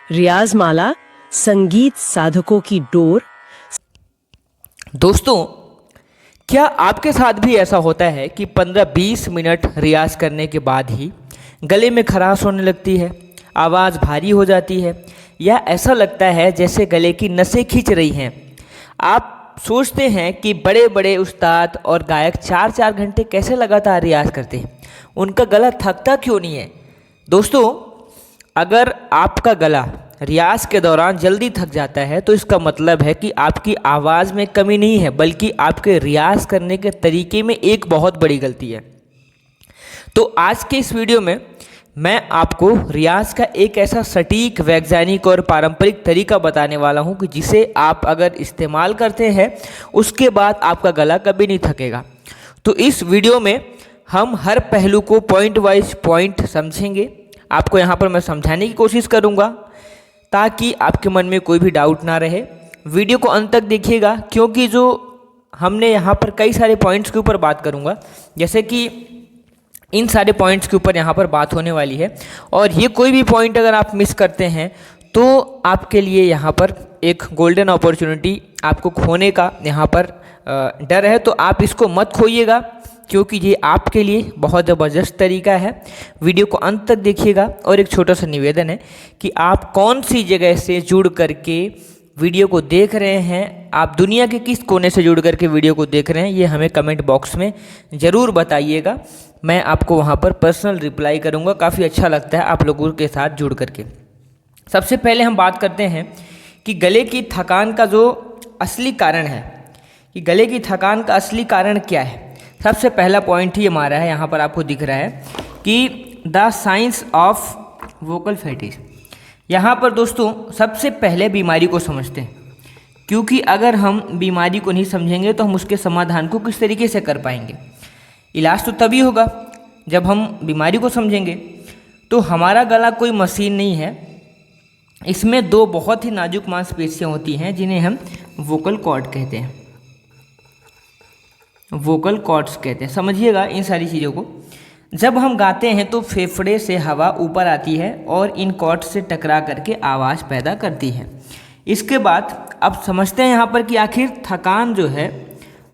रियाज माला, संगीत साधकों की डोर। दोस्तों, क्या आपके साथ भी ऐसा होता है कि 15-20 मिनट रियाज करने के बाद ही गले में खराश होने लगती है, आवाज़ भारी हो जाती है, या ऐसा लगता है जैसे गले की नसें खींच रही हैं? आप सोचते हैं कि बड़े बड़े उस्ताद और गायक 4-4 घंटे कैसे लगातार रियाज करते हैं, उनका गला थकता क्यों नहीं है? दोस्तों, अगर आपका गला रियाज के दौरान जल्दी थक जाता है तो इसका मतलब है कि आपकी आवाज़ में कमी नहीं है, बल्कि आपके रियाज करने के तरीके में एक बहुत बड़ी गलती है। तो आज के इस वीडियो में मैं आपको रियाज का एक ऐसा सटीक, वैज्ञानिक और पारंपरिक तरीका बताने वाला हूं कि जिसे आप अगर इस्तेमाल करते हैं उसके बाद आपका गला कभी नहीं थकेगा। तो इस वीडियो में हम हर पहलू को पॉइंट वाइज पॉइंट समझेंगे। आपको यहाँ पर मैं समझाने की कोशिश करूँगा ताकि आपके मन में कोई भी डाउट ना रहे। वीडियो को अंत तक देखिएगा, क्योंकि जो हमने यहाँ पर कई सारे पॉइंट्स के ऊपर बात करूँगा, जैसे कि इन सारे पॉइंट्स के ऊपर यहाँ पर बात होने वाली है, और ये कोई भी पॉइंट अगर आप मिस करते हैं तो आपके लिए यहाँ पर एक गोल्डन अपॉर्चुनिटी आपको खोने का यहाँ पर डर है। तो आप इसको मत खोइएगा, क्योंकि ये आपके लिए बहुत ज़बरदस्त तरीका है। वीडियो को अंत तक देखिएगा। और एक छोटा सा निवेदन है कि आप कौन सी जगह से जुड़ करके वीडियो को देख रहे हैं, आप दुनिया के किस कोने से जुड़ करके वीडियो को देख रहे हैं, ये हमें कमेंट बॉक्स में ज़रूर बताइएगा। मैं आपको वहाँ पर पर्सनल रिप्लाई करूँगा। काफ़ी अच्छा लगता है आप लोगों के साथ जुड़ करके। सबसे पहले हम बात करते हैं कि गले की थकान का जो असली कारण है, कि गले की थकान का असली कारण क्या है। सबसे पहला पॉइंट ही हमारा है, यहाँ पर आपको दिख रहा है कि the science of vocal fatigue. यहाँ पर दोस्तों सबसे पहले बीमारी को समझते हैं, क्योंकि अगर हम बीमारी को नहीं समझेंगे तो हम उसके समाधान को किस तरीके से कर पाएंगे। इलाज तो तभी होगा जब हम बीमारी को समझेंगे। तो हमारा गला कोई मशीन नहीं है, इसमें दो बहुत ही नाजुक मांसपेशियाँ होती हैं जिन्हें हम वोकल कॉर्ड कहते हैं, वोकल कॉर्ड्स कहते हैं। समझिएगा इन सारी चीज़ों को। जब हम गाते हैं तो फेफड़े से हवा ऊपर आती है और इन कॉर्ड्स से टकरा करके आवाज़ पैदा करती है। इसके बाद अब समझते हैं यहाँ पर कि आखिर थकान जो है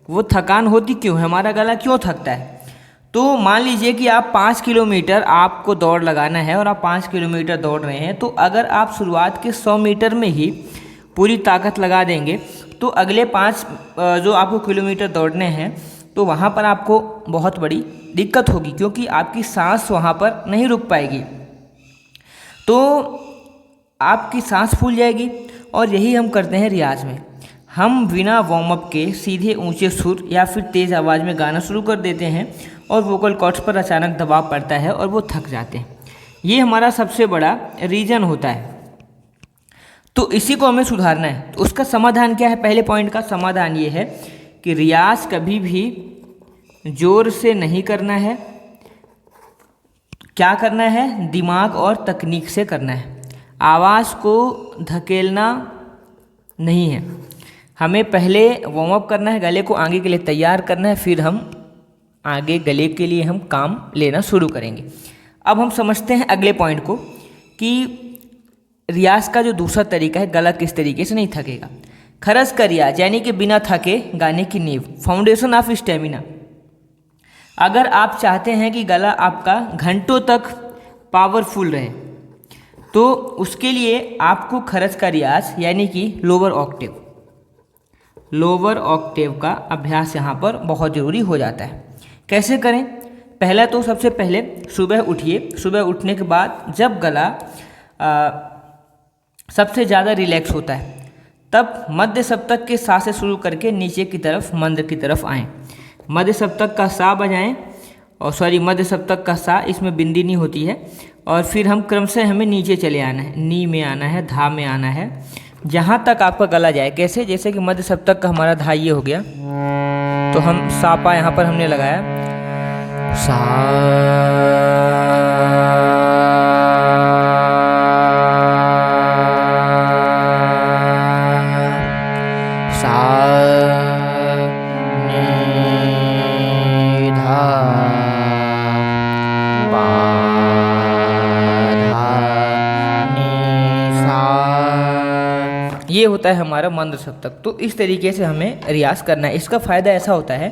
वो थकान होती क्यों है, हमारा गला क्यों थकता है। तो मान लीजिए कि आप 5 किलोमीटर आपको दौड़ लगाना है और आप 5 किलोमीटर दौड़ रहे हैं, तो अगर आप शुरुआत के 100 मीटर में ही पूरी ताकत लगा देंगे तो अगले 5 जो आपको किलोमीटर दौड़ने हैं तो वहाँ पर आपको बहुत बड़ी दिक्कत होगी, क्योंकि आपकी सांस वहाँ पर नहीं रुक पाएगी, तो आपकी सांस फूल जाएगी। और यही हम करते हैं रियाज में। हम बिना वार्म अप के सीधे ऊंचे सुर या फिर तेज़ आवाज़ में गाना शुरू कर देते हैं और वोकल कॉर्ड्स पर अचानक दबाव पड़ता है और वो थक जाते हैं। ये हमारा सबसे बड़ा रीज़न होता है। तो इसी को हमें सुधारना है। तो उसका समाधान क्या है? पहले पॉइंट का समाधान ये है कि रियाज कभी भी जोर से नहीं करना है। क्या करना है? दिमाग और तकनीक से करना है। आवाज़ को धकेलना नहीं है। हमें पहले वार्म अप करना है, गले को आगे के लिए तैयार करना है, फिर हम आगे गले के लिए हम काम लेना शुरू करेंगे। अब हम समझते हैं अगले पॉइंट को कि रियाज का जो दूसरा तरीका है, गला किस तरीके से नहीं थकेगा। खरस का रियाज, यानी कि बिना थके गाने की नींव, फाउंडेशन ऑफ स्टेमिना। अगर आप चाहते हैं कि गला आपका घंटों तक पावरफुल रहे तो उसके लिए आपको खरस का रियाज यानी कि लोअर ऑक्टेव का अभ्यास यहाँ पर बहुत ज़रूरी हो जाता है। कैसे करें? पहला तो सबसे पहले सुबह उठिए। सुबह उठने के बाद जब गला सबसे ज़्यादा रिलैक्स होता है तब मध्य सप्तक के सा से शुरू करके नीचे की तरफ मंद की तरफ आएँ। मध्य सप्तक का सा बजाएं, और मध्य सप्तक का सा, इसमें बिंदी नहीं होती है। और फिर हम क्रमशः हमें नीचे चले आना है, नी में आना है, धा में आना है, जहाँ तक आपका गला जाए। कैसे? जैसे कि मध्य सप्तक का हमारा धा ये हो गया, तो हम सापा यहाँ पर हमने लगाया, सा सा ये होता है हमारा मंद सप्तक। तो इस तरीके से हमें रियाज करना है। इसका फ़ायदा ऐसा होता है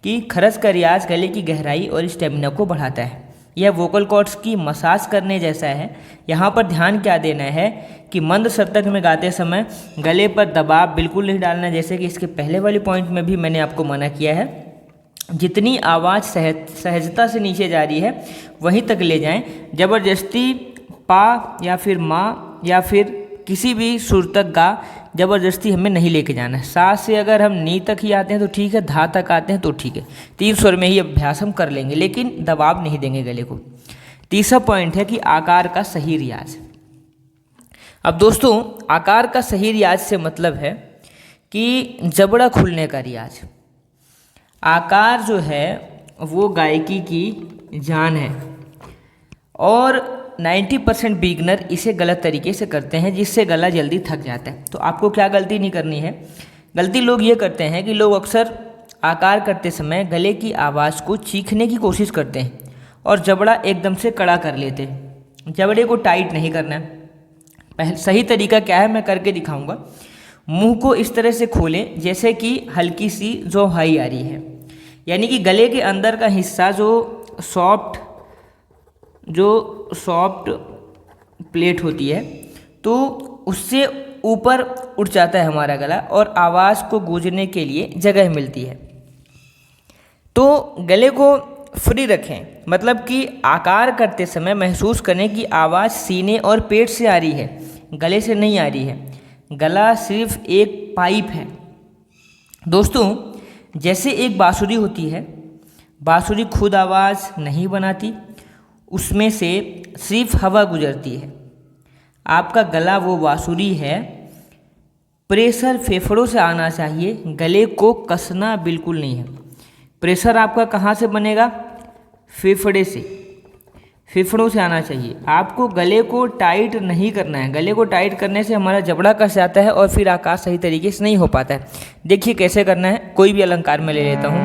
कि खरस का रियाज गले की गहराई और स्टेमिना को बढ़ाता है। यह वोकल कॉर्ड्स की मसाज करने जैसा है। यहाँ पर ध्यान क्या देना है कि मंद सप्तक में गाते समय गले पर दबाव बिल्कुल नहीं डालना, जैसे कि इसके पहले वाले पॉइंट में भी मैंने आपको मना किया है। जितनी आवाज़ सहजता से नीचे जा रही है वहीं तक ले जाएं। ज़बरदस्ती पा या फिर माँ या फिर किसी भी सुर तक गा ज़बरदस्ती हमें नहीं लेके जाना है। सा से अगर हम नी तक ही आते हैं तो ठीक है, धा तक आते हैं तो ठीक है, 3 स्वर में ही अभ्यास हम कर लेंगे, लेकिन दबाव नहीं देंगे गले को। तीसरा पॉइंट है कि आकार का सही रियाज। अब दोस्तों, आकार का सही रियाज से मतलब है कि जबड़ा खुलने का रियाज। आकार जो है वो गायकी की जान है और 90% बिगनर इसे गलत तरीके से करते हैं, जिससे गला जल्दी थक जाता है। तो आपको क्या गलती नहीं करनी है। गलती लोग ये करते हैं कि लोग अक्सर आकार करते समय गले की आवाज़ को चीखने की कोशिश करते हैं और जबड़ा एकदम से कड़ा कर लेते हैं। जबड़े को टाइट नहीं करना है। सही तरीका क्या है मैं करके दिखाऊंगा। मुंह को इस तरह से खोलें जैसे कि हल्की सी जो हाई आ रही है, यानी कि गले के अंदर का हिस्सा जो सॉफ्ट प्लेट होती है तो उससे ऊपर उठ जाता है हमारा गला और आवाज़ को गूंजने के लिए जगह मिलती है। तो गले को फ्री रखें, मतलब कि आकार करते समय महसूस करें कि आवाज़ सीने और पेट से आ रही है, गले से नहीं आ रही है। गला सिर्फ एक पाइप है। दोस्तों, जैसे एक बांसुरी होती है, बांसुरी खुद आवाज़ नहीं बनाती, उसमें से सिर्फ हवा गुजरती है। आपका गला वो बांसुरी है। प्रेशर फेफड़ों से आना चाहिए, गले को कसना बिल्कुल नहीं है। प्रेशर आपका कहाँ से बनेगा? फेफड़े से, फेफड़ों से आना चाहिए। आपको गले को टाइट नहीं करना है। गले को टाइट करने से हमारा जबड़ा कस जाता है और फिर आकाश सही तरीके से नहीं हो पाता है। देखिए कैसे करना है। कोई भी अलंकार में ले लेता हूँ।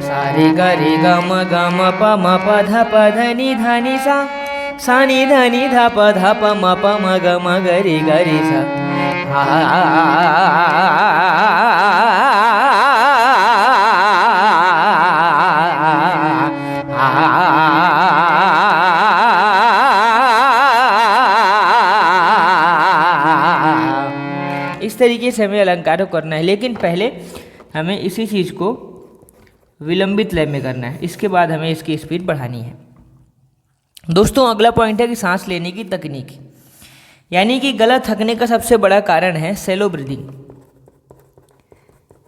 सारे गरे गम गम प म प ध प ध नि ध नि सा सा नि ध नि ध प ध प म प म ग म ग रे ग रे सा। इस तरीके से हमें अलंकार करना है, लेकिन पहले हमें इसी चीज़ को विलंबित लय में करना है, इसके बाद हमें इसकी स्पीड बढ़ानी है। दोस्तों, अगला पॉइंट है कि सांस लेने की तकनीक, यानी कि गला थकने का सबसे बड़ा कारण है सेलो ब्रीदिंग।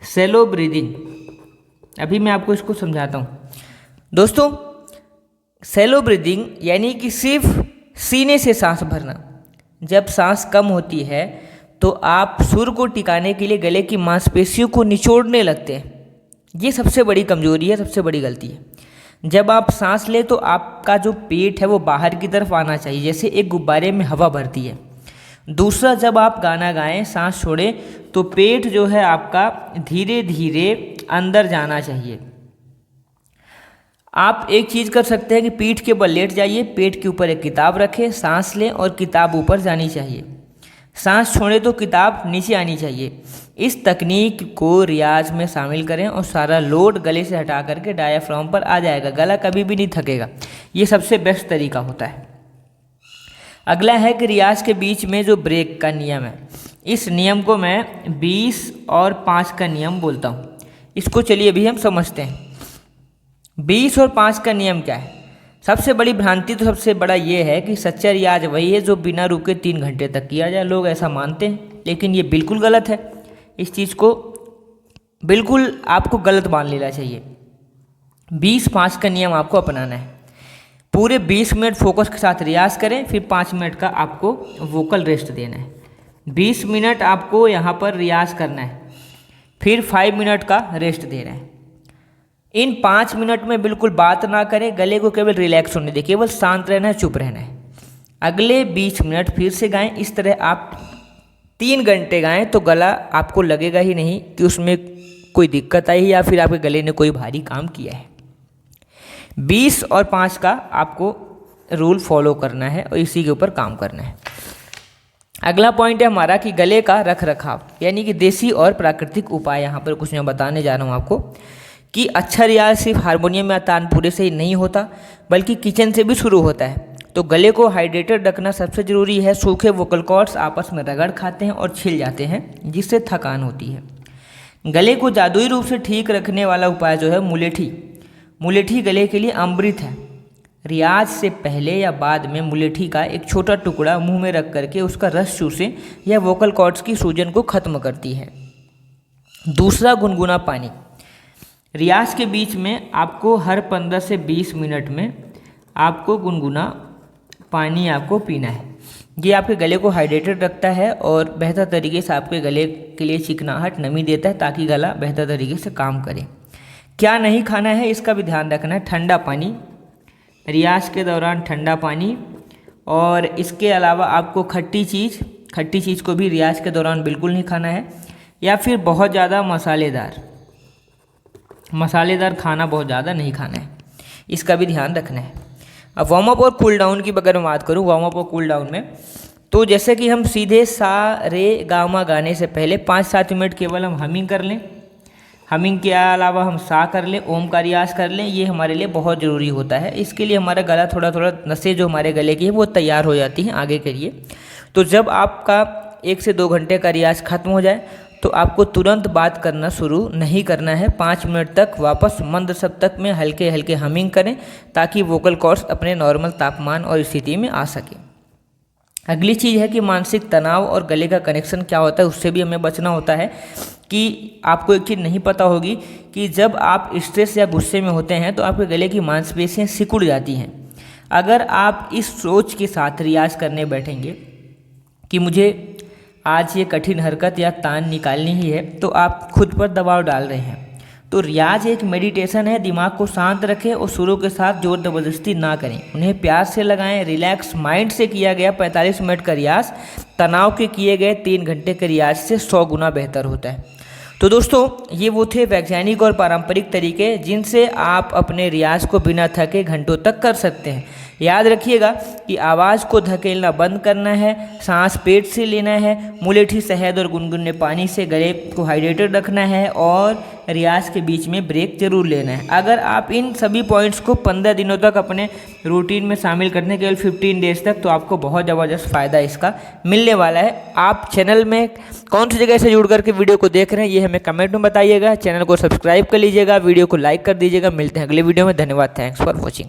सेलो ब्रीदिंग, अभी मैं आपको इसको समझाता हूँ। दोस्तों, सेलो ब्रीदिंग यानी कि सिर्फ सीने से सांस भरना। जब सांस कम होती है तो आप सुर को टिकाने के लिए गले की मांसपेशियों को निचोड़ने लगते हैं। ये सबसे बड़ी कमजोरी है, सबसे बड़ी गलती है। जब आप सांस लें तो आपका जो पेट है वो बाहर की तरफ आना चाहिए, जैसे एक गुब्बारे में हवा भरती है। दूसरा, जब आप गाना गाएं, सांस छोड़ें तो पेट जो है आपका धीरे धीरे अंदर जाना चाहिए। आप एक चीज़ कर सकते हैं कि पीठ के बल लेट जाइए, पेट के ऊपर एक किताब रखें, सांस लें और किताब ऊपर जानी चाहिए। सांस छोड़ें तो किताब नीचे आनी चाहिए। इस तकनीक को रियाज में शामिल करें और सारा लोड गले से हटा करके डायाफ्राम पर आ जाएगा। गला कभी भी नहीं थकेगा। ये सबसे बेस्ट तरीका होता है। अगला है कि रियाज के बीच में जो ब्रेक का नियम है, इस नियम को मैं 20 और 5 का नियम बोलता हूँ। इसको चलिए अभी हम समझते हैं। 20 और 5 का नियम क्या है? सबसे बड़ी भ्रांति तो सबसे बड़ा ये है कि सच्चा रियाज वही है जो बिना रुके 3 घंटे तक किया जाए। लोग ऐसा मानते हैं, लेकिन ये बिल्कुल गलत है। इस चीज़ को बिल्कुल आपको गलत मान लेना चाहिए। 20-5 का नियम आपको अपनाना है। पूरे 20 मिनट फोकस के साथ रियाज करें, फिर 5 मिनट का आपको वोकल रेस्ट देना है। 20 मिनट आपको यहाँ पर रियाज करना है, फिर 5 मिनट का रेस्ट देना है। इन 5 मिनट में बिल्कुल बात ना करें, गले को केवल रिलैक्स होने दें, केवल शांत रहना है, चुप रहना है। अगले 20 मिनट फिर से गाएं। इस तरह आप 3 घंटे गाएं तो गला आपको लगेगा ही नहीं कि उसमें कोई दिक्कत आई या फिर आपके गले ने कोई भारी काम किया है। 20 और 5 का आपको रूल फॉलो करना है और इसी के ऊपर काम करना है। अगला पॉइंट है हमारा कि गले का रख रखाव, यानी कि देसी और प्राकृतिक उपाय। यहाँ पर कुछ मैं बताने जा रहा हूँ आपको कि अच्छा रियाज सिर्फ हारमोनियम या तानपुरे से ही नहीं होता, बल्कि किचन से भी शुरू होता है। तो गले को हाइड्रेटेड रखना सबसे ज़रूरी है। सूखे वोकल कॉर्ड्स आपस में रगड़ खाते हैं और छिल जाते हैं, जिससे थकान होती है। गले को जादुई रूप से ठीक रखने वाला उपाय जो है मुलेठी। मुलेठी गले के लिए अमृत है। रियाज से पहले या बाद में मुलेठी का एक छोटा टुकड़ा मुंह में रख करके उसका रस चूसें, यह वोकल कॉर्ड्स की सूजन को खत्म करती है। दूसरा, गुनगुना पानी। रियाज के बीच में आपको हर 15 से 20 मिनट में आपको गुनगुना पानी आपको पीना है। ये आपके गले को हाइड्रेटेड रखता है और बेहतर तरीके से आपके गले के लिए चिकनाहट, नमी देता है, ताकि गला बेहतर तरीके से काम करे। क्या नहीं खाना है इसका भी ध्यान रखना है। ठंडा पानी, रियाज के दौरान ठंडा पानी, और इसके अलावा आपको खट्टी चीज़ को भी रियाज के दौरान बिल्कुल नहीं खाना है, या फिर बहुत ज़्यादा मसालेदार खाना बहुत ज़्यादा नहीं खाना है, इसका भी ध्यान रखना है। अब वार्म अप और कूल डाउन की अगर मैं बात करूँ, वार्म अप और कूल डाउन में तो जैसे कि हम सीधे सा रे गा मा गाने से पहले 5-7 मिनट केवल हम हमिंग कर लें। हमिंग के अलावा हम सा कर लें, ओम का रियाज कर लें, ये हमारे लिए बहुत ज़रूरी होता है। इसके लिए हमारा गला थोड़ा नसें जो हमारे गले की है वो तैयार हो जाती हैं आगे के लिए। तो जब आपका 1 से 2 घंटे का रियाज खत्म हो जाए तो आपको तुरंत बात करना शुरू नहीं करना है। 5 मिनट तक वापस मंद सप्तक में हल्के हल्के हमिंग करें, ताकि वोकल कॉर्ड्स अपने नॉर्मल तापमान और स्थिति में आ सके। अगली चीज़ है कि मानसिक तनाव और गले का कनेक्शन क्या होता है, उससे भी हमें बचना होता है। कि आपको एक चीज़ नहीं पता होगी कि जब आप स्ट्रेस या गुस्से में होते हैं तो आपके गले की मांसपेशियां सिकुड़ जाती हैं। अगर आप इस सोच के साथ रियाज करने बैठेंगे कि मुझे आज ये कठिन हरकत या तान निकालनी ही है, तो आप खुद पर दबाव डाल रहे हैं। तो रियाज एक मेडिटेशन है। दिमाग को शांत रखें और सुरों के साथ जोर ज़बरदस्ती ना करें, उन्हें प्यार से लगाएं। रिलैक्स माइंड से किया गया 45 मिनट का रियाज तनाव के किए गए 3 घंटे के रियाज से 100 गुना बेहतर होता है। तो दोस्तों, ये वो थे वैज्ञानिक और पारंपरिक तरीके जिनसे आप अपने रियाज को बिना थके घंटों तक कर सकते हैं। याद रखिएगा कि आवाज़ को धकेलना बंद करना है, सांस पेट से लेना है, मुलेठी शहद और गुनगुने पानी से गले को हाइड्रेटेड रखना है, और रियाज के बीच में ब्रेक जरूर लेना है। अगर आप इन सभी पॉइंट्स को 15 दिनों तक अपने रूटीन में शामिल करने केवल 15 डेज तक, तो आपको बहुत ज़बरदस्त फ़ायदा इसका मिलने वाला है। आप चैनल में कौन सी जगह से जुड़ करके वीडियो को देख रहे हैं, ये हमें कमेंट में बताइएगा। चैनल को सब्सक्राइब कर लीजिएगा, वीडियो को लाइक कर दीजिएगा। मिलते हैं अगले वीडियो में। धन्यवाद। Thanks for watching.